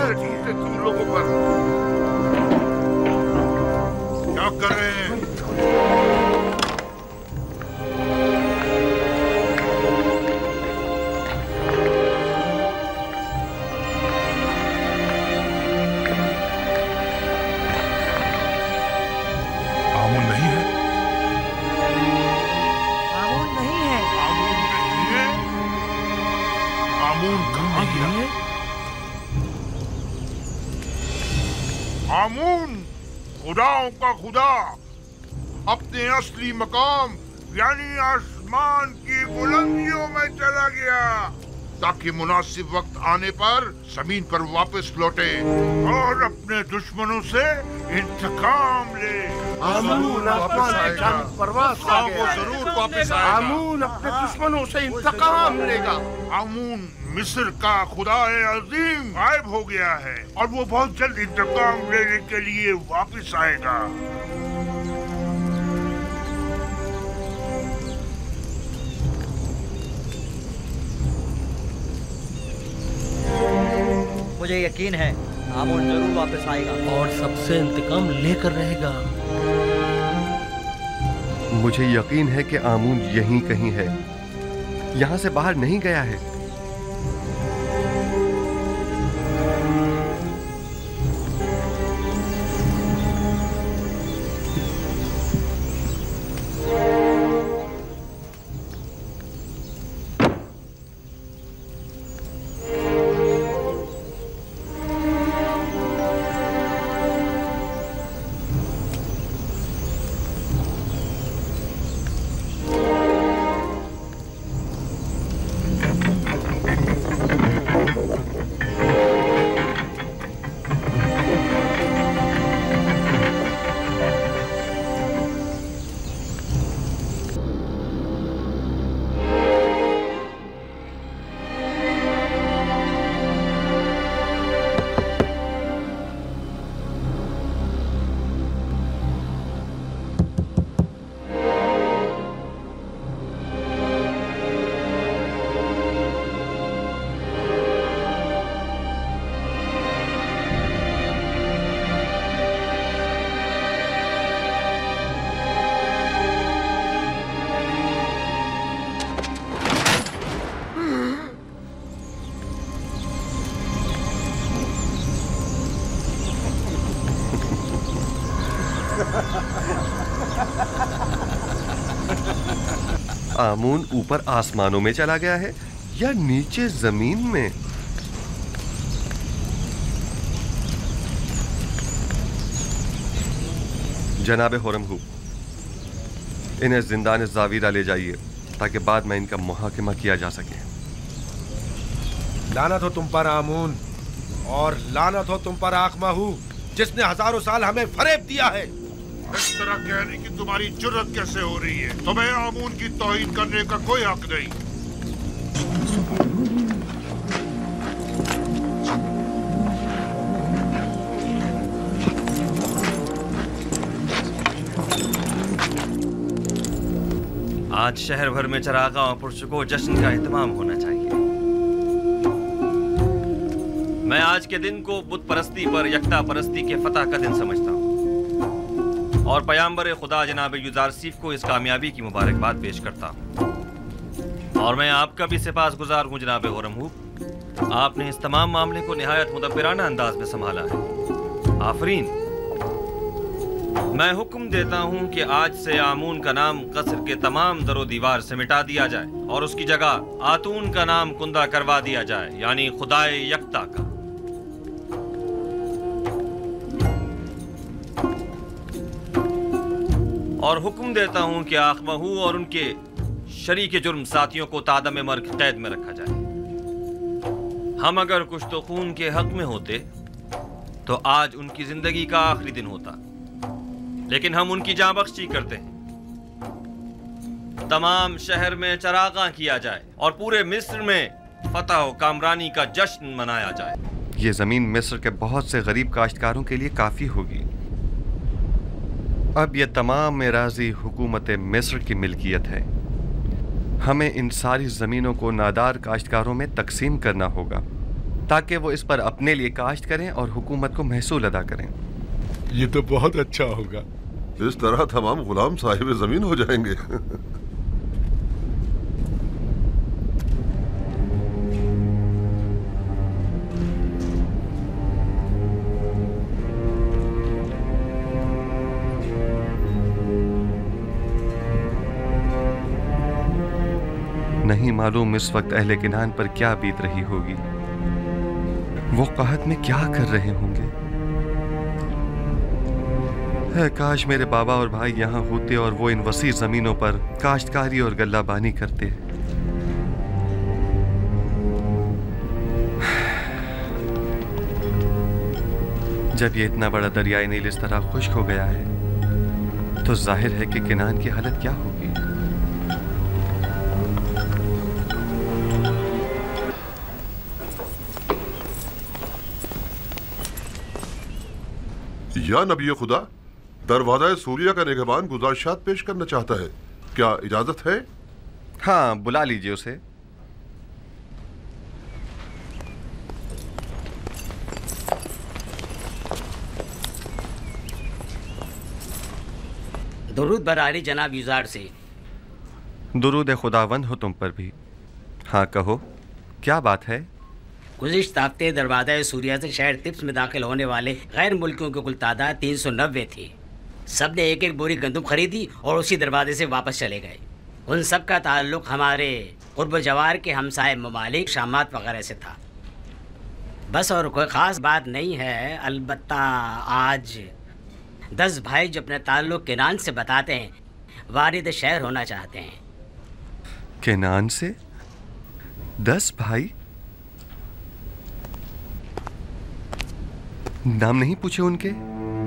कैसे जीते तुम लोगों पर? क्या कर रहे हैं? आमून नहीं है। आमून नहीं है। आमून नहीं है? आमून कहाँ गया? आमून खुदाओं का खुदा अपने असली मकाम यानी आसमान की बुलंदियों में चला गया ताकि मुनासिब वक्त आने पर जमीन पर वापस लौटे और अपने दुश्मनों से इंतकाम ले। आमून आसमान की जानब परवाज़ कर गया। वो जरूर वापस आएगा। आमून अपने दुश्मनों से इंतकाम लेगा। आमून मिस्र का खुदाए अजीम गायब हो गया है और वो बहुत जल्द इंतकाम लेने के लिए वापस आएगा। मुझे यकीन है आमून जरूर वापस आएगा और सबसे इंतकाम लेकर रहेगा। मुझे यकीन है कि आमून यहीं कहीं है, यहां से बाहर नहीं गया है। आमून ऊपर आसमानों में चला गया है या नीचे जमीन में? जनाबे होरमहू, इन्हें जिंदान ज़ावीरा ले जाइए ताकि बाद में इनका मुहाकिमा किया जा सके। लानत हो तुम पर आमून और लानत हो तुम पर आखमाहू, जिसने हजारों साल हमें फरेब दिया है। इस तरह कहने की तुम्हारी जुर्रत कैसे हो रही है? तुम्हें आमून की तौहीन करने का कोई हक नहीं। आज शहर भर में चरागा और पुरस्को जश्न का एहतमाम होना चाहिए। मैं आज के दिन को बुत परस्ती पर यकता परस्ती के फतह का दिन समझता हूँ और पयाम्बर खुदा जनाब युजारसीफ को इस कामयाबी की मुबारकबाद पेश करता हूँ। और मैं आपका भी सिपासगुजार हूँ जनाब होरमहू, आपने इस तमाम मामले को निहायत मुदब्बिराना अंदाज में संभाला है। आफरीन। मैं हुक्म देता हूँ कि आज से आमून का नाम कसर के तमाम दरो दीवार से मिटा दिया जाए और उसकी जगह आतून का नाम कुंदा करवा दिया जाए, यानी खुदाए यकता का। और हुक्म देता हूं कि आखमहू और उनके शरीके जुर्म साथियों को तादम मर्ग कैद में रखा जाए। हम अगर कुछ तो खून के हक में होते तो आज उनकी जिंदगी का आखिरी दिन होता, लेकिन हम उनकी जाँ बख्शी करते हैं। तमाम शहर में चरागा किया जाए और पूरे मिस्र में फतह व कामरानी का जश्न मनाया जाए। ये जमीन मिस्र के बहुत से गरीब काश्तकारों के लिए काफी होगी। अब यह तमाम एराज़ी हुकूमत मिस्र की मिल्कियत है। हमें इन सारी ज़मीनों को नादार काश्तकारों में तकसीम करना होगा ताकि वो इस पर अपने लिए काश्त करें और हुकूमत को महसूल अदा करें। ये तो बहुत अच्छा होगा। इस तरह तमाम गुलाम साहिब जमीन हो जाएंगे। नहीं मालूम इस वक्त अहले किनान पर क्या बीत रही होगी। वो कहत में क्या कर रहे होंगे। है काश मेरे बाबा और भाई यहाँ होते और वो इन वसी जमीनों पर काश्तकारी और गल्लाबानी करते। जब ये इतना बड़ा दरियाई नील इस तरह खुश्क हो गया है तो जाहिर है कि किनान की हालत क्या होगी। या नबी खुदा, दरवाजा सूरिया का निगहबान गुजारिशात पेश करना चाहता है, क्या इजाजत है? हाँ, बुला लीजिए उसे। दुरूद बरारी जनाब युजार से। दुरूद खुदावंद हो तुम पर भी। हाँ कहो, क्या बात है? गुज़िश्ता हफ्ते दरवाज़ा सूरिया से शहर तिब्स में दाखिल होने वाले गैर मुल्कियों की कुल तादाद 390 थी। सब ने एक एक बोरी गंदम खरीदी और उसी दरवाजे से वापस चले गए। उन सब का ताल्लुक़ हमारे क़ुर्ब जवार के हमसाए ममालिक शामात वगैरह से था। बस और कोई ख़ास बात नहीं है। अलबत्ता आज 10 भाई जो अपने ताल्लुक़ किनान से बताते हैं वारिद शहर होना चाहते हैं। किनान से 10 भाई? नाम नहीं पूछे उनके?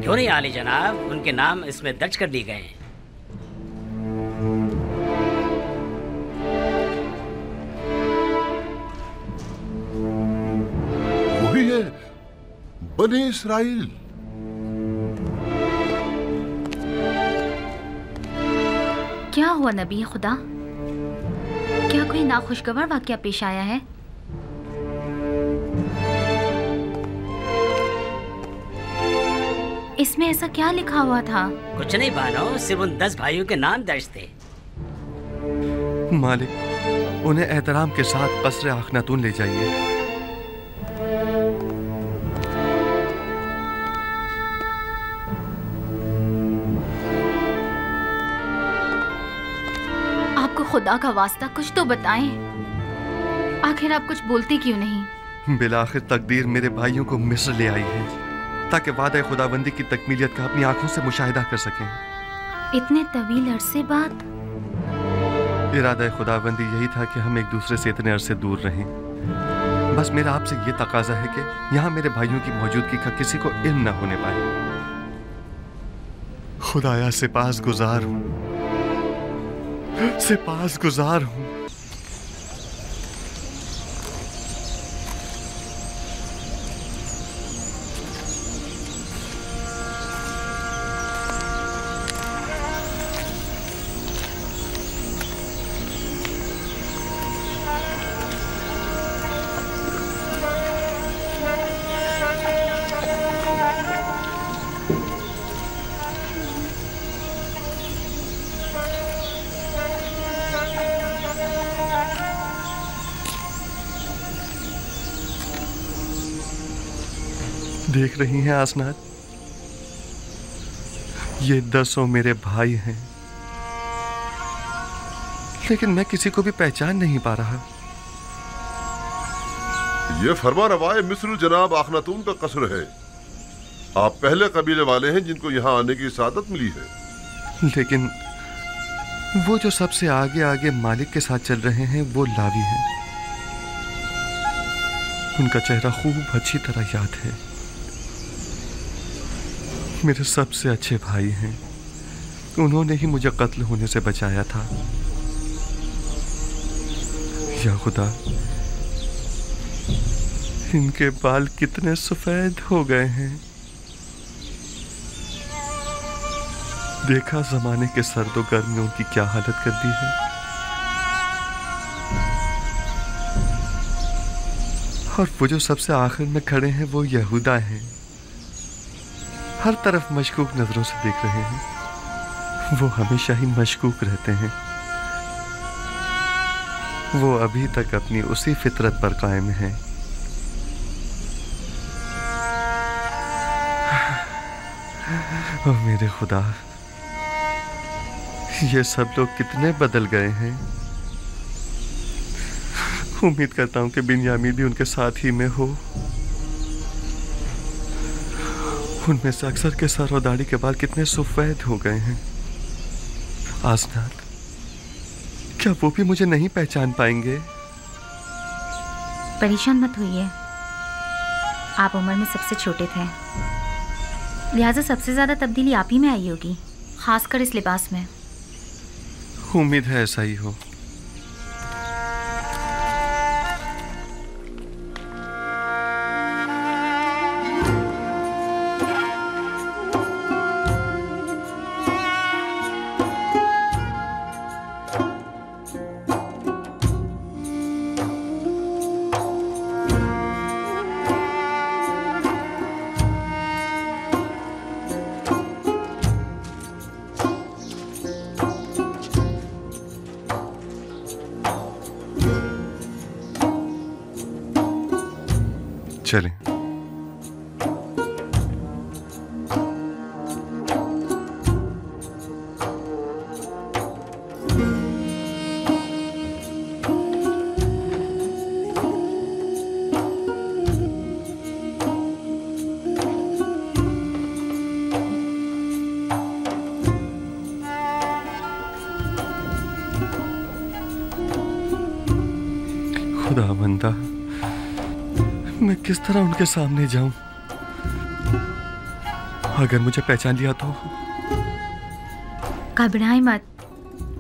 क्यों नहीं आली जनाब, उनके नाम इसमें दर्ज कर दिए गए हैं। वही है, बने इस्राइल। क्या हुआ नबी खुदा? क्या कोई नाखुशगवार वाकया पेश आया है? इसमें ऐसा क्या लिखा हुआ था? कुछ नहीं बानो, सिर्फ उन 10 भाइयों के नाम दर्ज थे। मालिक, उन्हें एहतराम के साथ कसरे आखनातून ले जाइए। आपको खुदा का वास्ता कुछ तो बताएं। आखिर आप कुछ बोलते क्यों नहीं? बिलाखिर तकदीर मेरे भाइयों को मिस्र ले आई है ताकि वादा खुदाबंदी की तकमीलियत का अपनी आंखों से मुशाहिदा कर सकें। इतने तवील अरसे बाद? इरादा खुदाबंदी यही था कि हम एक दूसरे से इतने अरसे दूर रहें। बस मेरा आपसे ये तकाजा है कि यहाँ मेरे भाइयों की मौजूदगी का किसी को इल्म न होने पाए। खुदाया सिपास गुजार हूँ, सिपास गुजार हूँ। देख रही हैं आसनाद, ये 10 मेरे भाई हैं, लेकिन मैं किसी को भी पहचान नहीं पा रहा। ये फरमा रवाए मिस्र जनाब आखनातून का कसर है। आप पहले कबीले वाले हैं जिनको यहाँ आने की सादत मिली है। लेकिन वो जो सबसे आगे आगे मालिक के साथ चल रहे हैं वो लावी हैं। उनका चेहरा खूब अच्छी तरह याद है। मेरे सबसे अच्छे भाई हैं। उन्होंने ही मुझे कत्ल होने से बचाया था। या खुदा, इनके बाल कितने सफेद हो गए हैं। देखा जमाने के सर्दो गर्म ने उनकी क्या हालत कर दी है। और वो जो सबसे आखिर में खड़े हैं वो यहूदा हैं। हर तरफ मशकूक नजरों से देख रहे हैं। वो हमेशा ही मशकूक रहते हैं। वो अभी तक अपनी उसी फितरत पर कायम हैं। ओह मेरे खुदा, ये सब लोग कितने बदल गए हैं। उम्मीद करता हूं कि बिन्यामीन भी उनके साथ ही में हो। उनमें से अक्सर के सर और दाढ़ी के बाल कितने सफेद हो गए हैं। आसनाद, क्या वो भी मुझे नहीं पहचान पाएंगे? परेशान मत होइए, आप उम्र में सबसे छोटे थे, लिहाजा सबसे ज्यादा तब्दीली आप ही में आई होगी, खासकर इस लिबास में। उम्मीद है ऐसा ही हो। चलें। खुदावंदा, मैं किस तरह उनके सामने जाऊं? अगर मुझे पहचान लिया तो? घबराएं मत,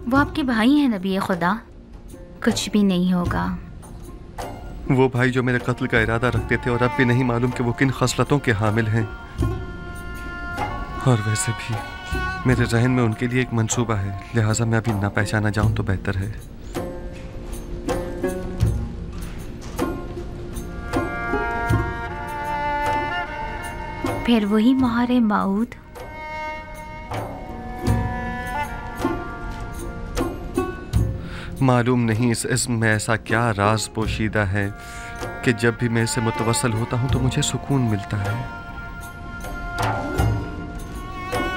वो आपके भाई हैं नबी खुदा, कुछ भी नहीं होगा। वो भाई जो मेरे कत्ल का इरादा रखते थे और अब भी नहीं मालूम कि वो किन खसलतों के हामिल हैं। और वैसे भी मेरे जहन में उनके लिए एक मंसूबा है, लिहाजा मैं अभी ना पहचाना जाऊं तो बेहतर है। फिर वही मोहरे माऊद। मालूम नहीं इस इस्म में ऐसा क्या राज पोशीदा है कि जब भी मैं इससे मुतवस्सल होता हूं तो मुझे सुकून मिलता है।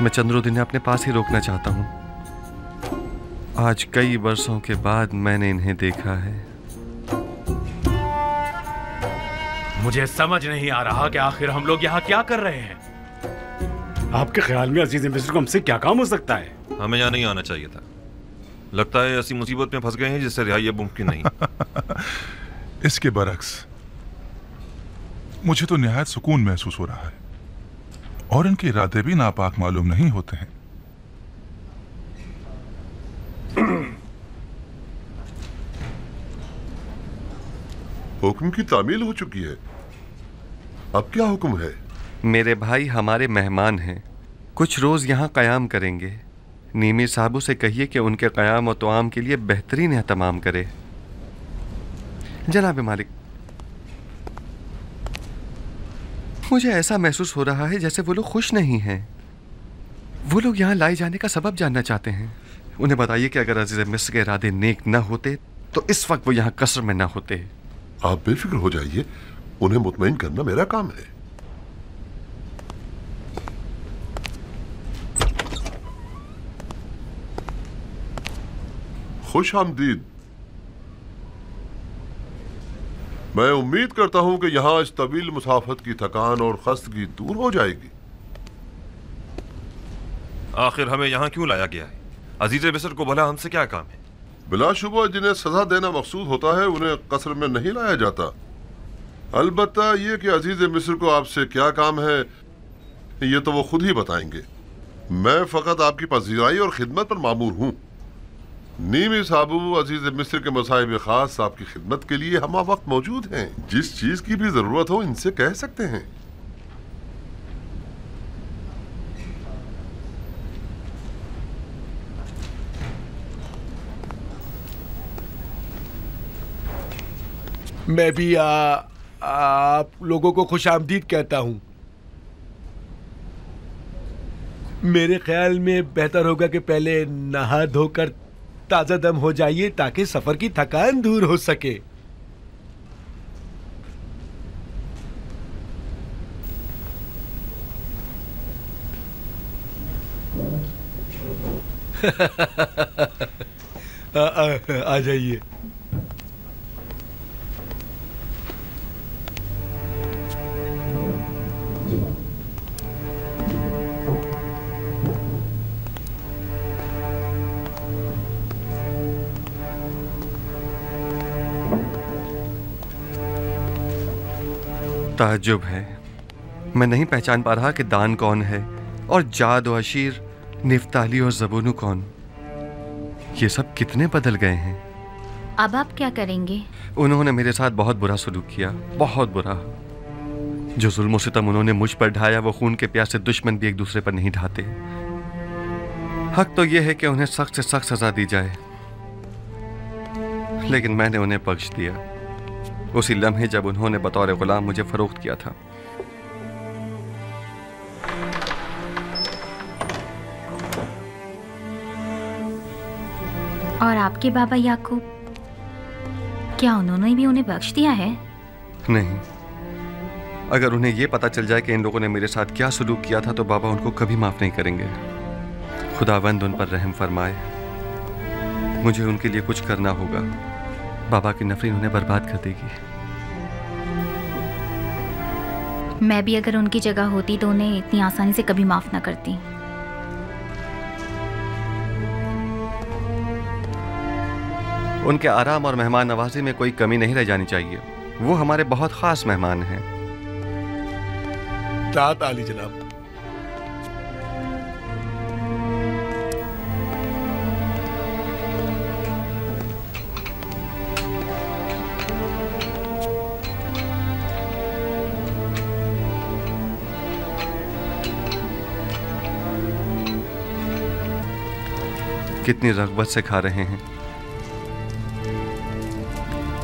मैं चंद्रो दिन अपने पास ही रोकना चाहता हूं। आज कई वर्षों के बाद मैंने इन्हें देखा है। मुझे समझ नहीं आ रहा कि आखिर हम लोग यहाँ क्या कर रहे हैं। आपके ख्याल में अजीज मिस्र को हमसे क्या काम हो सकता है? हमें यहाँ नहीं आना चाहिए था। लगता है ऐसी मुसीबत में फंस गए हैं जिससे रिहाई अब मुमकिन नहीं। इसके बरक्स मुझे तो निहायत सुकून महसूस हो रहा है और इनके इरादे भी नापाक मालूम नहीं होते हैं। हुक्म की तामील हो चुकी है, अब क्या हुक्म है? मेरे भाई हमारे मेहमान हैं, कुछ रोज यहाँ कयाम करेंगे। नीमी साहबू से कहिए कि उनके कयाम और तोआम के लिए बेहतरीन एहतमाम करे। जनाब मालिक, मुझे ऐसा महसूस हो रहा है जैसे वो लोग खुश नहीं हैं। वो लोग यहाँ लाए जाने का सबब जानना चाहते हैं। उन्हें बताइए कि अगर अजीज मिस्र के इरादे नेक न होते तो इस वक्त वो यहाँ कसर में न होते। आप बेफिक्र हो जाइए, उन्हें मुतमईन करना मेरा काम है। खुश आमदीद। मैं उम्मीद करता हूं कि यहां इस तवील मुसाफत की थकान और खस्तगी दूर हो जाएगी। आखिर हमें यहाँ क्यों लाया गया है? अजीज मिस्र को भला हमसे क्या काम है? बिलाशुबा जिन्हें सजा देना मकसूद होता है उन्हें कसर में नहीं लाया जाता। अलबत्ता ये कि अजीज मिस्र को आपसे क्या काम है ये तो वो खुद ही बताएंगे। मैं फकत आपकी पजीराई और खिदमत पर मामूर हूँ। नीमी साबू अजीज मिस्र के मसाइब खास आपकी खिदमत के लिए हम वक्त मौजूद हैं। जिस चीज की भी जरूरत हो इनसे कह सकते हैं। मैं भी आप लोगों को खुशामदीद कहता हूं। मेरे ख्याल में बेहतर होगा कि पहले नहा धोकर ताजा दम हो जाइए ताकि सफर की थकान दूर हो सके। आ जाइए। ताज्जुब है, मैं नहीं पहचान पा रहा कि दान कौन है और जाद और अशीर, निफ्ताली और ज़बूनू कौन। ये सब कितने बदल गए हैं। अब आप क्या करेंगे? उन्होंने मेरे साथ बहुत बुरा सलूक किया, बहुत बुरा। जो जुल्म सितम उन्होंने मुझ पर ढाया वो खून के प्यासे दुश्मन भी एक दूसरे पर नहीं ढाते। हक तो यह है कि उन्हें सख्त से सख्त सजा दी जाए, लेकिन मैंने उन्हें बख्श दिया उसी लम्हे जब उन्होंने बतौर गुलाम मुझे फरोख्त किया था। और आपके बाबा याकूब, क्या उन्होंने भी उन्हें बख्श दिया है? नहीं, अगर उन्हें यह पता चल जाए कि इन लोगों ने मेरे साथ क्या सलूक किया था तो बाबा उनको कभी माफ नहीं करेंगे। खुदावंद उन पर रहम फरमाए। मुझे उनके लिए कुछ करना होगा। बाबा की नफरत उन्हें बर्बाद कर देगी। मैं भी अगर उनकी जगह होती तो उन्हें इतनी आसानी से कभी माफ ना करती। उनके आराम और मेहमान नवाजी में कोई कमी नहीं रह जानी चाहिए। वो हमारे बहुत खास मेहमान हैं। तात आली जनाब। कितनी रग़बत से खा रहे हैं।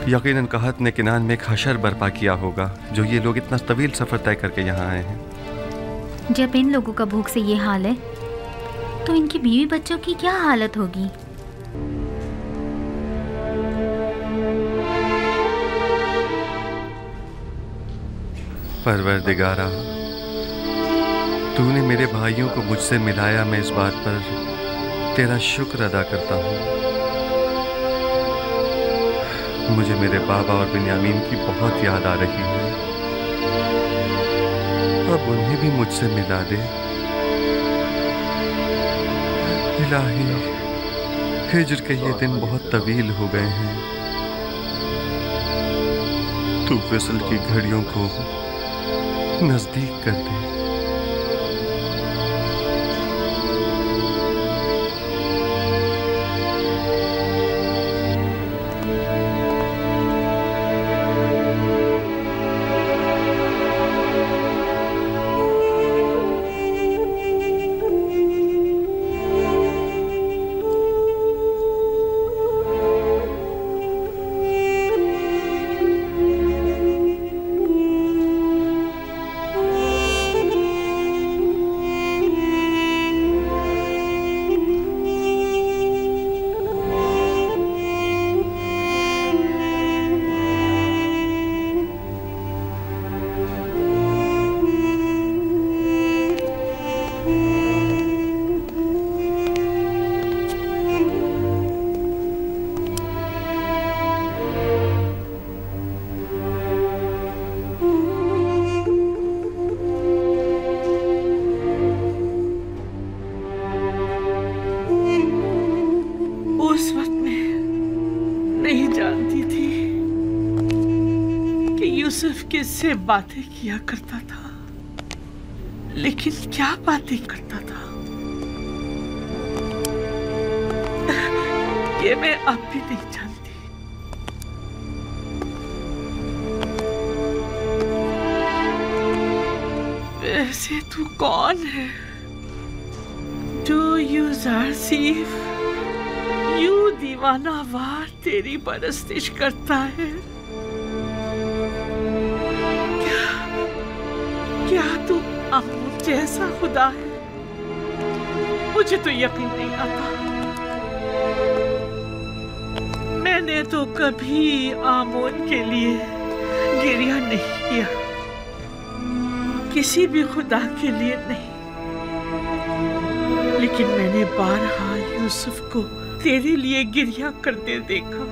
यकीनन कहत ने किनान में एक हशर बर्पा किया होगा जो ये लोग इतना तवील सफर तय करके यहाँ आए हैं। जब इन लोगों का भूख से ये हाल है तो इनकी बीवी बच्चों की क्या हालत होगी। परवरदिगारा, तूने मेरे भाइयों को मुझसे मिलाया। मैं इस बात पर तेरा शुक्र अदा करता हूँ। मुझे मेरे बाबा और बिन्यामीन की बहुत याद आ रही है। अब उन्हें भी मुझसे मिला दे। इलाही, हिज्र के ये दिन बहुत तवील हो गए हैं। तू विसल की घड़ियों को नजदीक कर दे। किससे बातें किया करता था, लेकिन क्या बातें करता था ये मैं अब भी नहीं जानती। वैसे तू कौन है जो यूं ज़ारसीफ, यूं दीवाना वार तेरी परस्तिश करता है? आमून जैसा खुदा है मुझे तो यकीन नहीं आता। मैंने तो कभी आमून के लिए गिरिया नहीं किया, किसी भी खुदा के लिए नहीं, लेकिन मैंने बारहा यूसुफ को तेरे लिए गिरिया करते देखा।